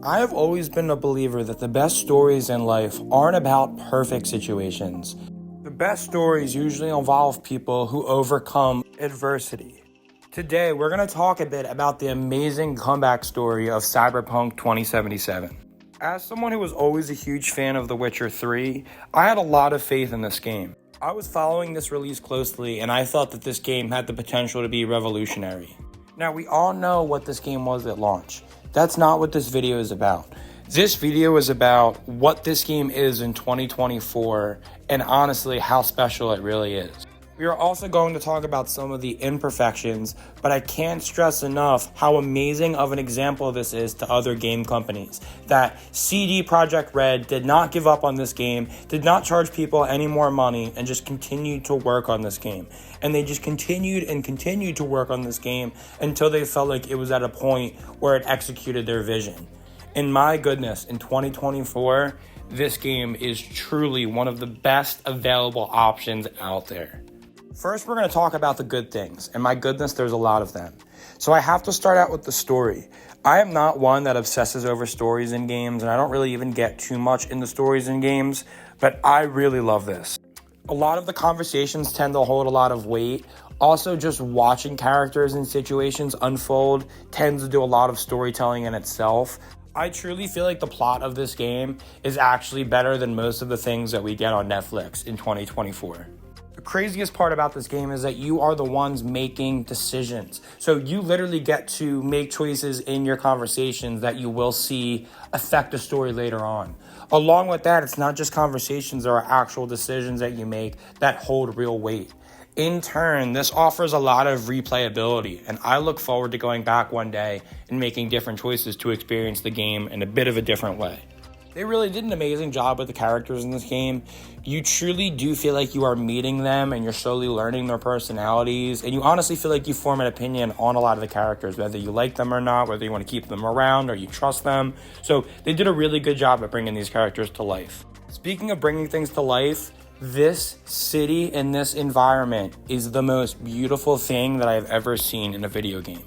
I have always been a believer that the best stories in life aren't about perfect situations. The best stories usually involve people who overcome adversity. Today, we're going to talk a bit about the amazing comeback story of Cyberpunk 2077. As someone who was always a huge fan of The Witcher 3, I had a lot of faith in this game. I was following this release closely, and I thought that this game had the potential to be revolutionary. Now, we all know what this game was at launch. That's not what this video is about. This video is about what this game is in 2024 and honestly how special it really is. We are also going to talk about some of the imperfections, but I can't stress enough how amazing of an example this is to other game companies. That CD Projekt Red did not give up on this game, did not charge people any more money, and just continued to work on this game. And they just continued to work on this game until they felt like it was at a point where it executed their vision. And my goodness, in 2024, this game is truly one of the best available options out there. First, we're going to talk about the good things, and my goodness, there's a lot of them. So I have to start out with the story. I am not one that obsesses over stories in games, and I don't really even get too much into stories in games, but I really love this. A lot of the conversations tend to hold a lot of weight. Also, just watching characters and situations unfold tends to do a lot of storytelling in itself. I truly feel like the plot of this game is actually better than most of the things that we get on Netflix in 2024. The craziest part about this game is that you are the ones making decisions. So you literally get to make choices in your conversations that you will see affect the story later on. Along with that, it's not just conversations, there are actual decisions that you make that hold real weight. In turn, this offers a lot of replayability, and I look forward to going back one day and making different choices to experience the game in a bit of a different way. They really did an amazing job with the characters in this game. You truly do feel like you are meeting them and you're slowly learning their personalities. And you honestly feel like you form an opinion on a lot of the characters, whether you like them or not, whether you want to keep them around or you trust them. So they did a really good job at bringing these characters to life. Speaking of bringing things to life, this city and this environment is the most beautiful thing that I've ever seen in a video game.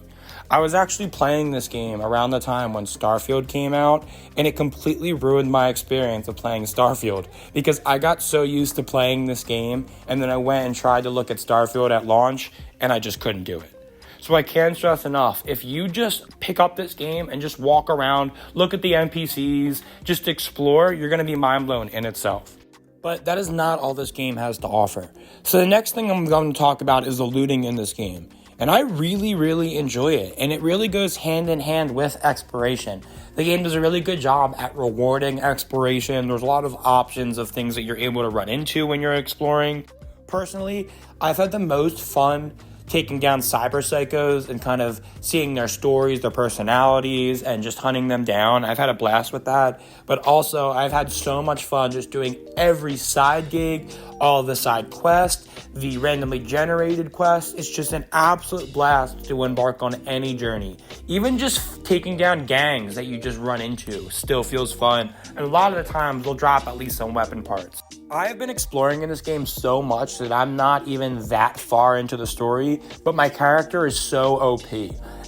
I was actually playing this game around the time when Starfield came out, and it completely ruined my experience of playing Starfield because I got so used to playing this game, and then I went and tried to look at Starfield at launch, and I just couldn't do it. So I can't stress enough, if you just pick up this game and just walk around, look at the NPCs, just explore, you're going to be mind blown in itself. But that is not all this game has to offer. So the next thing I'm going to talk about is the looting in this game. And I really enjoy it. And it really goes hand in hand with exploration. The game does a really good job at rewarding exploration. There's a lot of options of things that you're able to run into when you're exploring. Personally, I've had the most fun taking down cyber psychos and kind of seeing their stories, their personalities, and just hunting them down. I've had a blast with that. But also, I've had so much fun just doing every side gig, all the side quests, the randomly generated quests. It's just an absolute blast to embark on any journey. Even just taking down gangs that you just run into still feels fun. And a lot of the times, they'll drop at least some weapon parts. I have been exploring in this game so much that I'm not even that far into the story, but my character is so OP.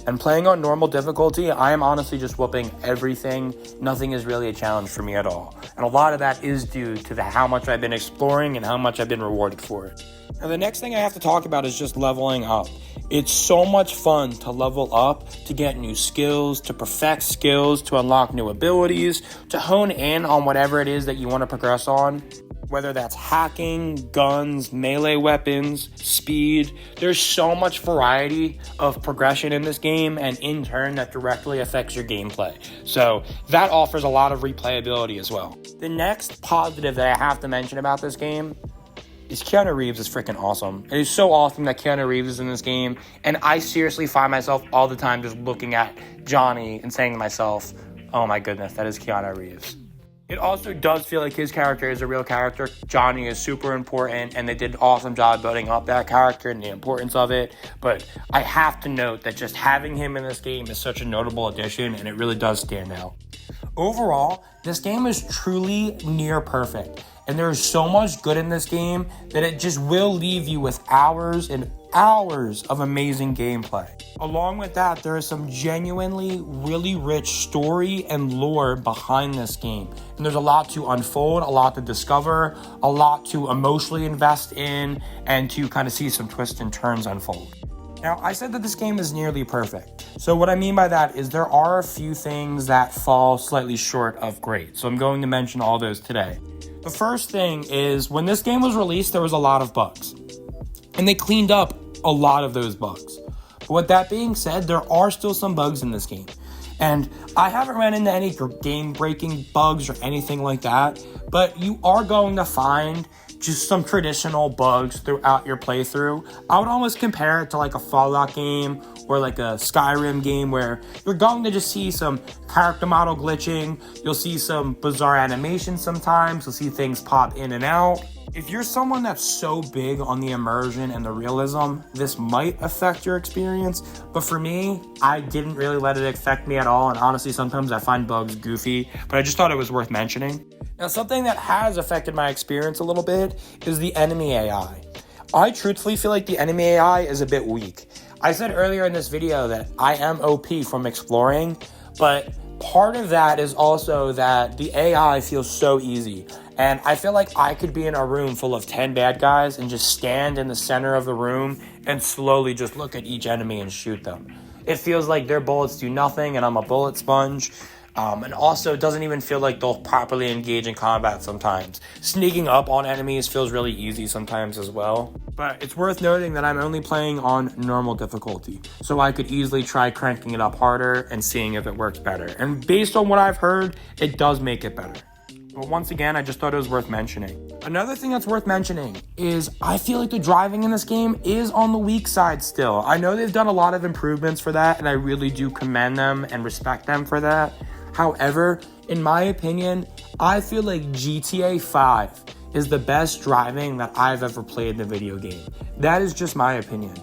And playing on normal difficulty, I am honestly just whooping everything. Nothing is really a challenge for me at all. And a lot of that is due to how much I've been exploring and how much I've been rewarded for it. Now, the next thing I have to talk about is just leveling up. It's so much fun to level up, to get new skills, to perfect skills, to unlock new abilities, to hone in on whatever it is that you want to progress on. Whether that's hacking, guns, melee weapons, speed, there's so much variety of progression in this game, and in turn that directly affects your gameplay. So that offers a lot of replayability as well. The next positive that I have to mention about this game is Keanu Reeves is freaking awesome. It is so awesome that Keanu Reeves is in this game, and I seriously find myself all the time just looking at Johnny and saying to myself, oh my goodness, that is Keanu Reeves. It also does feel like his character is a real character. Johnny is super important, and they did an awesome job building up that character and the importance of it. But I have to note that just having him in this game is such a notable addition, and it really does stand out. Overall, this game is truly near perfect. And there's so much good in this game that it just will leave you with hours and hours of amazing gameplay. Along with that, there is some genuinely really rich story and lore behind this game. And there's a lot to unfold, a lot to discover, a lot to emotionally invest in, and to kind of see some twists and turns unfold. Now, I said that this game is nearly perfect. So what I mean by that is there are a few things that fall slightly short of great. So I'm going to mention all those today. The first thing is when this game was released, there was a lot of bugs. And they cleaned up a lot of those bugs. But with that being said, there are still some bugs in this game. And I haven't ran into any game-breaking bugs or anything like that. But you are going to find just some traditional bugs throughout your playthrough. I would almost compare it to like a Fallout game or like a Skyrim game where you're going to just see some character model glitching. You'll see some bizarre animations sometimes. You'll see things pop in and out. If you're someone that's so big on the immersion and the realism, this might affect your experience. But for me, I didn't really let it affect me at all. And honestly, sometimes I find bugs goofy, but I just thought it was worth mentioning. Now, something that has affected my experience a little bit is the enemy AI. I truthfully feel like the enemy AI is a bit weak. I said earlier in this video that I am OP from exploring, but part of that is also that the AI feels so easy. And I feel like I could be in a room full of 10 bad guys and just stand in the center of the room and slowly just look at each enemy and shoot them. It feels like their bullets do nothing and I'm a bullet sponge. And also, it doesn't even feel like they'll properly engage in combat sometimes. Sneaking up on enemies feels really easy sometimes as well. But it's worth noting that I'm only playing on normal difficulty, so I could easily try cranking it up harder and seeing if it works better. And based on what I've heard, it does make it better. But once again, I just thought it was worth mentioning. Another thing that's worth mentioning is I feel like the driving in this game is on the weak side still. I know they've done a lot of improvements for that, and I really do commend them and respect them for that. However, in my opinion, I feel like GTA 5 is the best driving that I've ever played in a video game. That is just my opinion.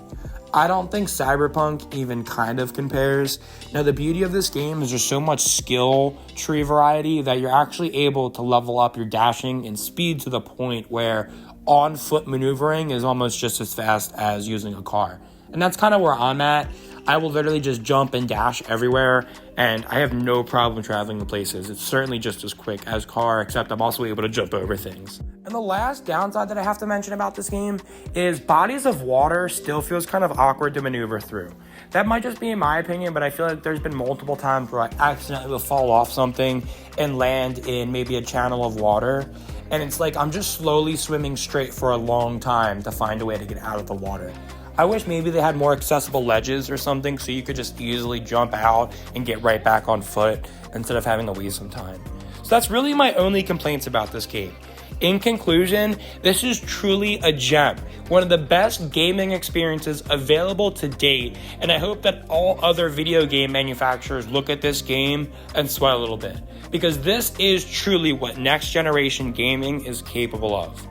I don't think Cyberpunk even kind of compares. Now, the beauty of this game is there's so much skill tree variety that you're actually able to level up your dashing and speed to the point where on-foot maneuvering is almost just as fast as using a car. And that's kind of where I'm at. I will literally just jump and dash everywhere, and I have no problem traveling to places. It's certainly just as quick as car, except I'm also able to jump over things. And the last downside that I have to mention about this game is bodies of water still feels kind of awkward to maneuver through. That might just be in my opinion, but I feel like there's been multiple times where I accidentally will fall off something and land in maybe a channel of water. And it's like I'm just slowly swimming straight for a long time to find a way to get out of the water. I wish maybe they had more accessible ledges or something so you could just easily jump out and get right back on foot instead of having to waste some time. So that's really my only complaints about this game. In conclusion, this is truly a gem, one of the best gaming experiences available to date, and I hope that all other video game manufacturers look at this game and sweat a little bit, because this is truly what next generation gaming is capable of.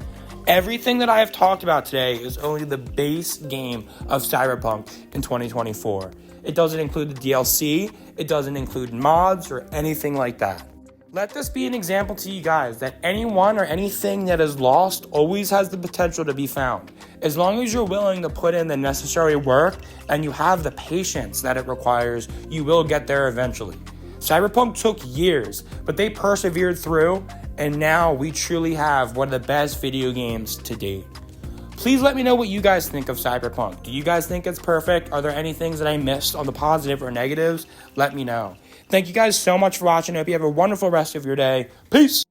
Everything that I have talked about today is only the base game of Cyberpunk in 2024. It doesn't include the DLC, it doesn't include mods or anything like that. Let this be an example to you guys that anyone or anything that is lost always has the potential to be found. As long as you're willing to put in the necessary work and you have the patience that it requires, you will get there eventually. Cyberpunk took years, but they persevered through, and now we truly have one of the best video games to date. Please let me know what you guys think of Cyberpunk. Do you guys think it's perfect? Are there any things that I missed on the positive or negatives? Let me know. Thank you guys so much for watching. I hope you have a wonderful rest of your day. Peace!